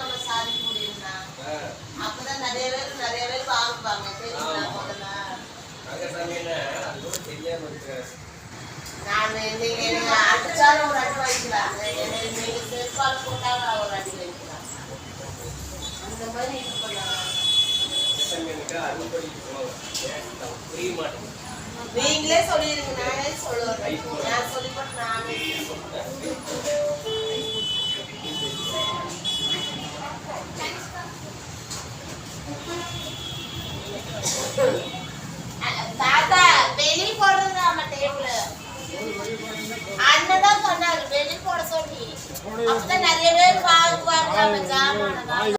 நம்ம சாதிக்க முடியும்னா அப்பதான் நிறைய பேர் வாங்குவாங்க. நான் நீங்க அடிச்சாலும் ஒரு அடி வாங்கிக்கலாம், நீங்க செருப்பால் போட்டாலும் ஒரு அடி வாங்கிக்கலாம். அந்த மாதிரி இது பண்ணலாம். நீங்களே சொல்லிருங்க, நானே சொல்லுவேன். நான் சொல்லிப்பட்டு நானே தாத்தா வெளியே போடுறது நம்ம டேபிள் அண்ணன் தான் சொன்னாரு வெளியே போட சொல்லி. அப்பதான் நிறைய பேர் வாங்குவாங்க ஜாமான.